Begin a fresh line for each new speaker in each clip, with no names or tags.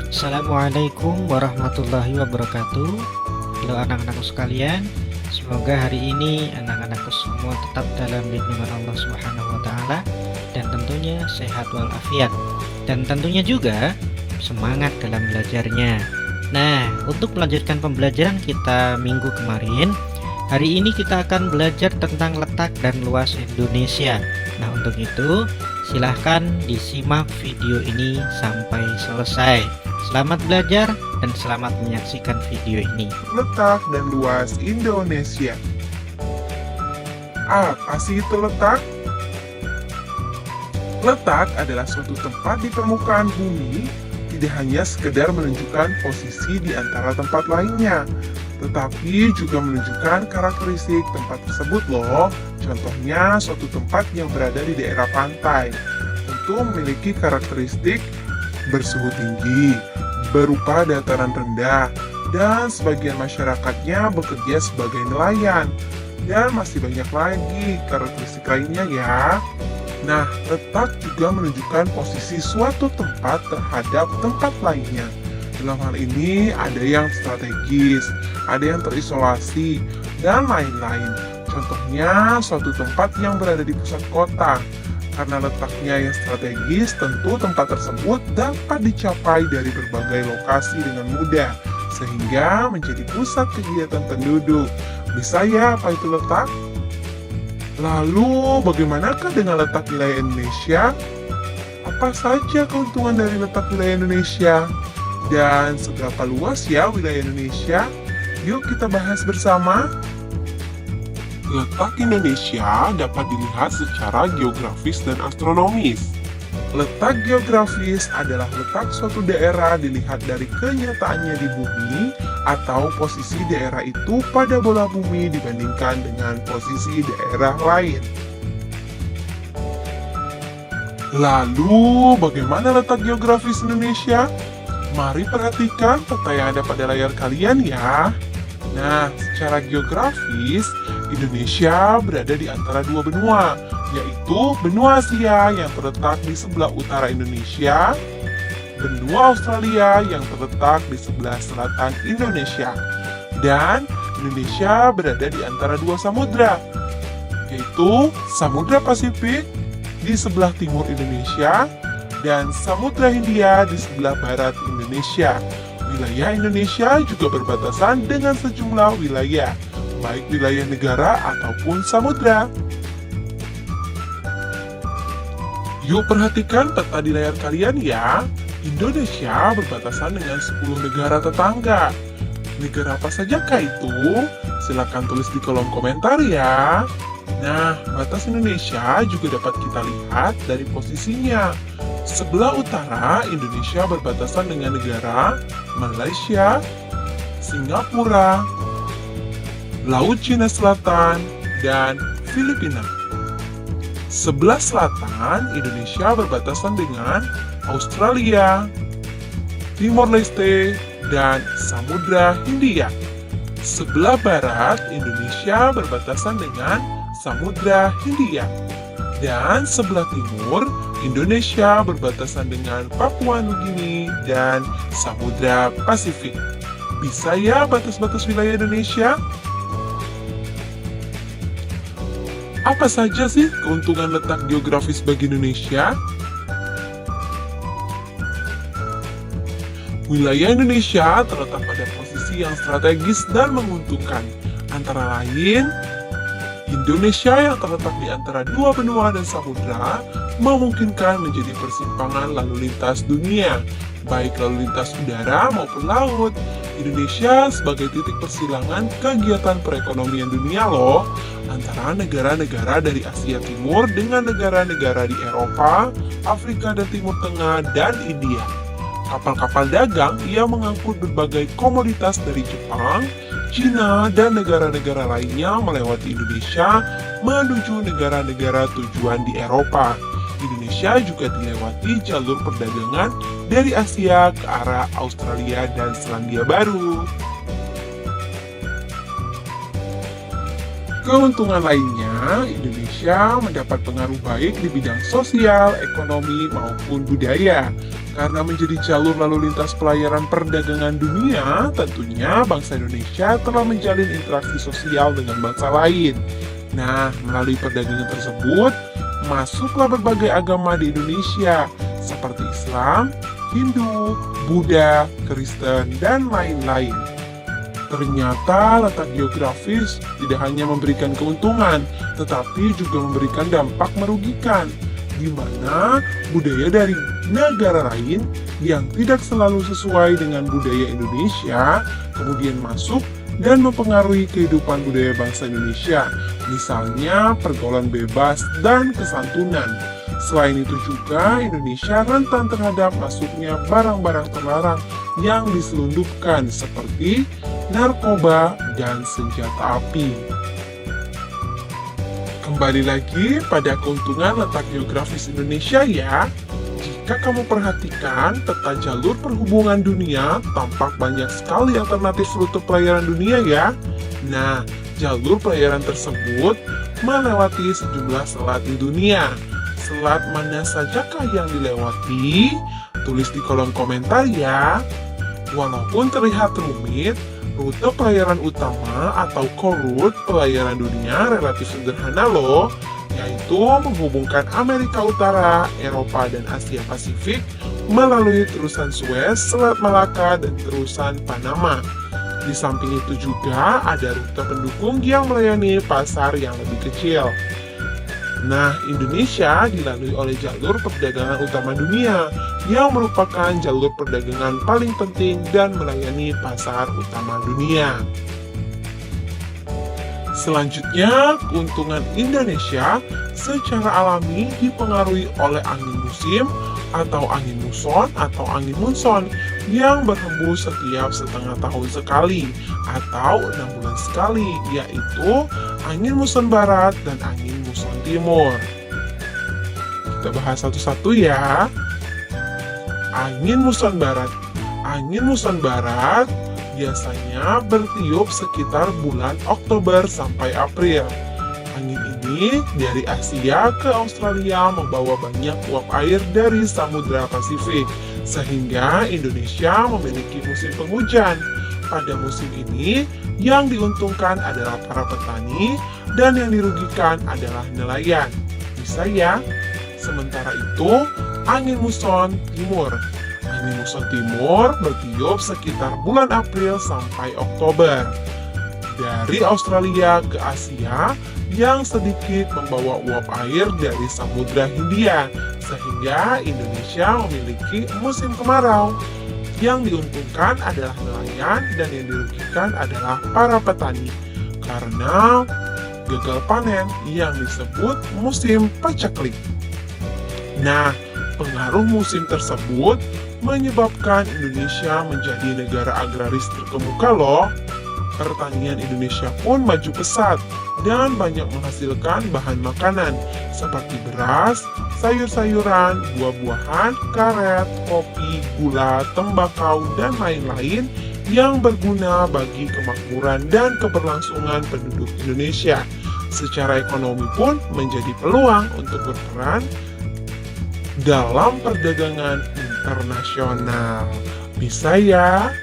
Assalamualaikum warahmatullahi wabarakatuh. Halo anak-anakku sekalian, semoga hari ini anak-anakku semua tetap dalam lindungan Allah Subhanahu wa taala dan tentunya sehat walafiat. Dan tentunya juga semangat dalam belajarnya. Nah, untuk melanjutkan pembelajaran kita minggu kemarin, hari ini kita akan belajar tentang letak dan luas Indonesia. Nah, untuk itu silahkan disimak video ini sampai selesai. Selamat belajar dan selamat menyaksikan video ini.
Letak dan luas Indonesia. Apa sih itu letak? Letak adalah suatu tempat di permukaan bumi, tidak hanya sekedar menunjukkan posisi di antara tempat lainnya, tetapi juga menunjukkan karakteristik tempat tersebut loh. Contohnya, suatu tempat yang berada di daerah pantai tentu memiliki karakteristik bersuhu tinggi, berupa dataran rendah, dan sebagian masyarakatnya bekerja sebagai nelayan. Dan masih banyak lagi karakteristik lainnya ya. Nah, letak juga menunjukkan posisi suatu tempat terhadap tempat lainnya. Dalam hal ini ada yang strategis, ada yang terisolasi, dan lain-lain. Contohnya, suatu tempat yang berada di pusat kota. Karena letaknya yang strategis, tentu tempat tersebut dapat dicapai dari berbagai lokasi dengan mudah, sehingga menjadi pusat kegiatan penduduk. Bisa ya apa itu letak? Lalu, bagaimanakah dengan letak wilayah Indonesia? Apa saja keuntungan dari letak wilayah Indonesia? Dan seberapa luas ya wilayah Indonesia? Yuk kita bahas bersama. Letak Indonesia dapat dilihat secara geografis dan astronomis. Letak geografis adalah letak suatu daerah dilihat dari kenyataannya di bumi atau posisi daerah itu pada bola bumi dibandingkan dengan posisi daerah lain. Lalu, bagaimana letak geografis Indonesia? Mari perhatikan peta yang ada pada layar kalian ya. Nah, secara geografis, Indonesia berada di antara dua benua, yaitu benua Asia yang terletak di sebelah utara Indonesia, benua Australia yang terletak di sebelah selatan Indonesia, dan Indonesia berada di antara dua samudra, yaitu Samudra Pasifik di sebelah timur Indonesia dan Samudra Hindia di sebelah barat Indonesia. Wilayah Indonesia juga berbatasan dengan sejumlah wilayah, baik wilayah negara ataupun samudra. Yuk perhatikan peta di layar kalian ya. Indonesia berbatasan dengan 10 negara tetangga. Negara apa sajakah itu? Silahkan tulis di kolom komentar ya. Nah, batas Indonesia juga dapat kita lihat dari posisinya. Sebelah utara, Indonesia berbatasan dengan negara Malaysia, Singapura, Laut Cina Selatan, dan Filipina. Sebelah selatan, Indonesia berbatasan dengan Australia, Timor Leste, dan Samudra Hindia. Sebelah barat, Indonesia berbatasan dengan Samudra Hindia. Dan sebelah timur, Indonesia berbatasan dengan Papua Nugini dan Samudra Pasifik. Bisa ya batas-batas wilayah Indonesia? Apa saja sih keuntungan letak geografis bagi Indonesia? Wilayah Indonesia terletak pada posisi yang strategis dan menguntungkan. Antara lain, Indonesia yang terletak di antara dua benua dan samudra memungkinkan menjadi persimpangan lalu lintas dunia, baik lalu lintas udara maupun laut. Indonesia sebagai titik persilangan kegiatan perekonomian dunia loh, antara negara-negara dari Asia Timur dengan negara-negara di Eropa, Afrika dan Timur Tengah, dan India. Kapal-kapal dagang yang mengangkut berbagai komoditas dari Jepang, Cina, dan negara-negara lainnya melewati Indonesia menuju negara-negara tujuan di Eropa. Indonesia juga dilewati jalur perdagangan dari Asia ke arah Australia dan Selandia Baru. Keuntungan lainnya mana Indonesia mendapat pengaruh baik di bidang sosial, ekonomi, maupun budaya. Karena menjadi jalur lalu lintas pelayaran perdagangan dunia, tentunya bangsa Indonesia telah menjalin interaksi sosial dengan bangsa lain. Nah, melalui perdagangan tersebut, masuklah berbagai agama di Indonesia, seperti Islam, Hindu, Buddha, Kristen, dan lain-lain. Ternyata letak geografis tidak hanya memberikan keuntungan, tetapi juga memberikan dampak merugikan, di mana budaya dari negara lain yang tidak selalu sesuai dengan budaya Indonesia kemudian masuk dan mempengaruhi kehidupan budaya bangsa Indonesia, misalnya pergaulan bebas dan kesantunan. Selain itu juga Indonesia rentan terhadap masuknya barang-barang terlarang yang diselundupkan seperti narkoba dan senjata api. Kembali lagi pada keuntungan letak geografis Indonesia ya. Jika kamu perhatikan peta jalur perhubungan dunia, tampak banyak sekali alternatif rute pelayaran dunia ya. Nah, jalur pelayaran tersebut melewati sejumlah selat di dunia. Selat mana sajakah yang dilewati? Tulis di kolom komentar ya. Walaupun terlihat rumit, rute pelayaran utama atau core route pelayaran dunia relatif sederhana loh, yaitu menghubungkan Amerika Utara, Eropa, dan Asia Pasifik melalui terusan Suez, Selat Malaka, dan terusan Panama. Di samping itu juga ada rute pendukung yang melayani pasar yang lebih kecil. Nah, Indonesia dilalui oleh jalur perdagangan utama dunia yang merupakan jalur perdagangan paling penting dan melayani pasar utama dunia. Selanjutnya, keuntungan Indonesia secara alami dipengaruhi oleh angin musim atau angin muson atau angin monson yang berhembus setiap setengah tahun sekali atau 6 bulan sekali, yaitu angin muson barat dan angin muson timur. Kita bahas satu-satu ya. Angin muson barat. Angin muson barat biasanya bertiup sekitar bulan Oktober sampai April. Angin ini dari Asia ke Australia membawa banyak uap air dari Samudra Pasifik, sehingga Indonesia memiliki musim penghujan. Pada musim ini, yang diuntungkan adalah para petani dan yang dirugikan adalah nelayan. Bisa ya? Sementara itu, angin muson timur. Angin muson timur bertiup sekitar bulan April sampai Oktober. Dari Australia ke Asia, yang sedikit membawa uap air dari Samudra Hindia, sehingga Indonesia memiliki musim kemarau. Yang diuntungkan adalah nelayan dan yang dirugikan adalah para petani karena gagal panen yang disebut musim paceklik. Nah, pengaruh musim tersebut menyebabkan Indonesia menjadi negara agraris terkemuka loh. Pertanian Indonesia pun maju pesat dan banyak menghasilkan bahan makanan seperti beras, sayur-sayuran, buah-buahan, karet, kopi, gula, tembakau, dan lain-lain yang berguna bagi kemakmuran dan keberlangsungan penduduk Indonesia. Secara ekonomi pun menjadi peluang untuk berperan dalam perdagangan internasional. Bisa ya?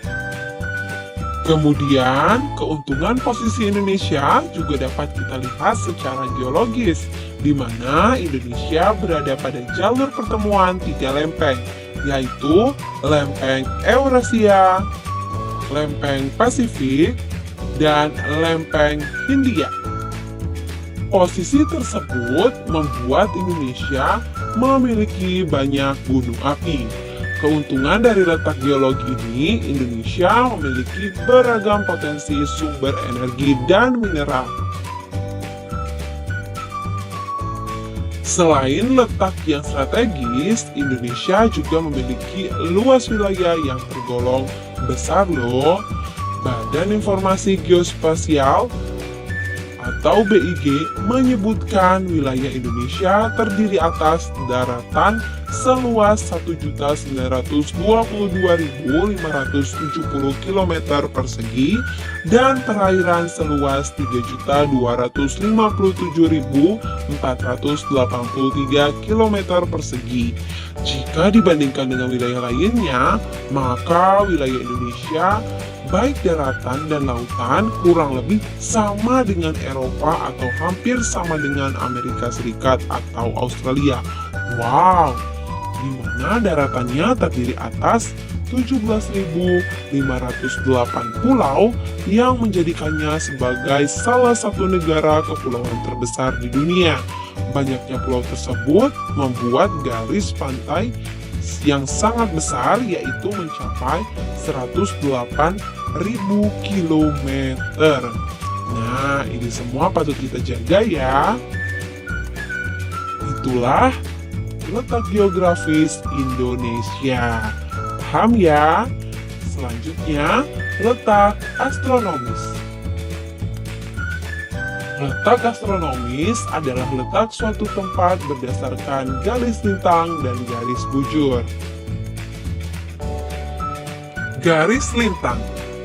Kemudian, keuntungan posisi Indonesia juga dapat kita lihat secara geologis, di mana Indonesia berada pada jalur pertemuan 3 lempeng, yaitu lempeng Eurasia, lempeng Pasifik, dan lempeng Hindia. Posisi tersebut membuat Indonesia memiliki banyak gunung api. Keuntungan dari letak geologi ini, Indonesia memiliki beragam potensi sumber energi dan mineral. Selain letak yang strategis, Indonesia juga memiliki luas wilayah yang tergolong besar loh. Badan Informasi Geospasial atau BIG menyebutkan wilayah Indonesia terdiri atas daratan seluas 1.922.570 km persegi dan perairan seluas 3.257.483 km persegi. Jika dibandingkan dengan wilayah lainnya, maka wilayah Indonesia baik daratan dan lautan kurang lebih sama dengan Eropa atau hampir sama dengan Amerika Serikat atau Australia. Wow, di mana daratannya terdiri atas 17.508 pulau yang menjadikannya sebagai salah satu negara kepulauan terbesar di dunia. Banyaknya pulau tersebut membuat garis pantai yang sangat besar, yaitu mencapai 108.000 km. Nah, ini semua patut kita jaga ya. Itulah letak geografis Indonesia. Paham ya? Selanjutnya, letak astronomis. Letak astronomis adalah letak suatu tempat berdasarkan garis lintang dan garis bujur. Garis lintang.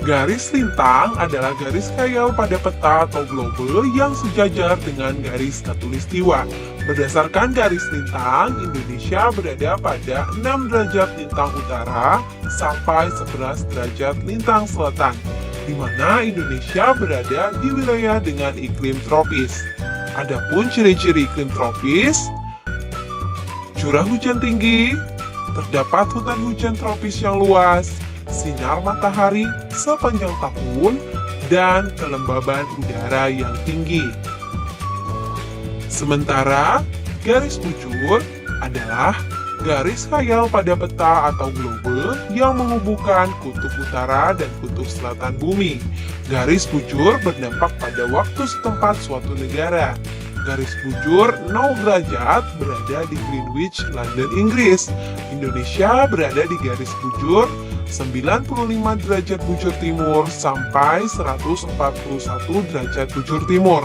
Garis lintang adalah garis khayal pada peta atau globe yang sejajar dengan garis khatulistiwa. Berdasarkan garis lintang, Indonesia berada pada 6 derajat lintang utara sampai 11 derajat lintang selatan, di mana Indonesia berada di wilayah dengan iklim tropis. Adapun ciri-ciri iklim tropis, curah hujan tinggi, terdapat hutan hujan tropis yang luas, sinar matahari sepanjang tahun, dan kelembaban udara yang tinggi. Sementara garis bujur adalah garis khayal pada peta atau globe yang menghubungkan kutub utara dan kutub selatan bumi. Garis bujur berdampak pada waktu setempat suatu negara. Garis bujur 0 derajat berada di Greenwich, London, Inggris. Indonesia berada di garis bujur 95 derajat bujur timur sampai 141 derajat bujur timur.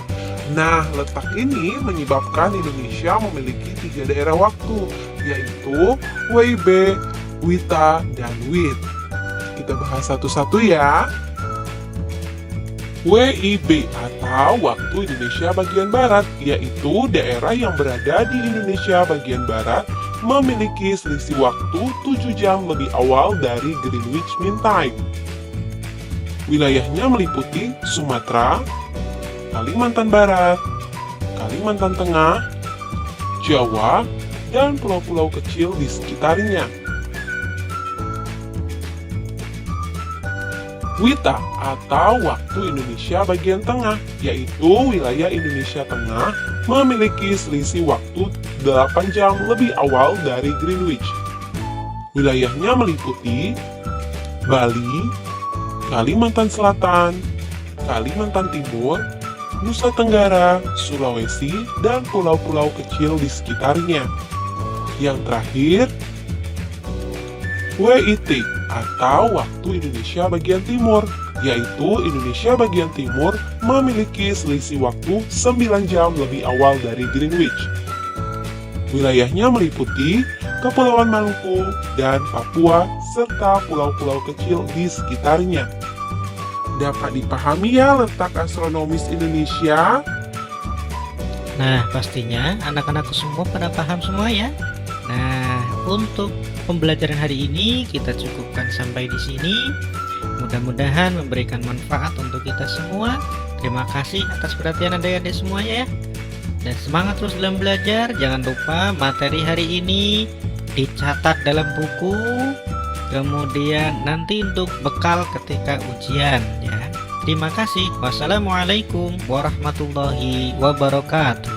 Nah, letak ini menyebabkan Indonesia memiliki 3 daerah waktu, yaitu WIB, WITA, dan WIT. Kita bahas satu-satu ya. WIB atau Waktu Indonesia Bagian Barat, yaitu daerah yang berada di Indonesia bagian barat memiliki selisih waktu 7 jam lebih awal dari Greenwich Mean Time. Wilayahnya meliputi Sumatera, Kalimantan Barat, Kalimantan Tengah, Jawa, dan pulau-pulau kecil di sekitarnya. WITA atau Waktu Indonesia Bagian Tengah, yaitu wilayah Indonesia Tengah memiliki selisih waktu 8 jam lebih awal dari Greenwich. Wilayahnya meliputi Bali, Kalimantan Selatan, Kalimantan Timur, Nusa Tenggara, Sulawesi, dan pulau-pulau kecil di sekitarnya. Yang terakhir, WIT atau Waktu Indonesia Bagian Timur, yaitu Indonesia bagian timur memiliki selisih waktu 9 jam lebih awal dari Greenwich. Wilayahnya meliputi Kepulauan Maluku dan Papua, serta pulau-pulau kecil di sekitarnya. Dapat dipahami ya letak astronomis Indonesia?
Nah, pastinya anak-anakku semua pada paham semua ya. Nah, untuk pembelajaran hari ini kita cukupkan sampai di sini. Mudah-mudahan memberikan manfaat untuk kita semua. Terima kasih atas perhatian adik-adik semuanya ya. Dan semangat terus dalam belajar. Jangan lupa materi hari ini dicatat dalam buku. Kemudian nanti untuk bekal ketika ujian ya. Terima kasih. Wassalamualaikum warahmatullahi wabarakatuh.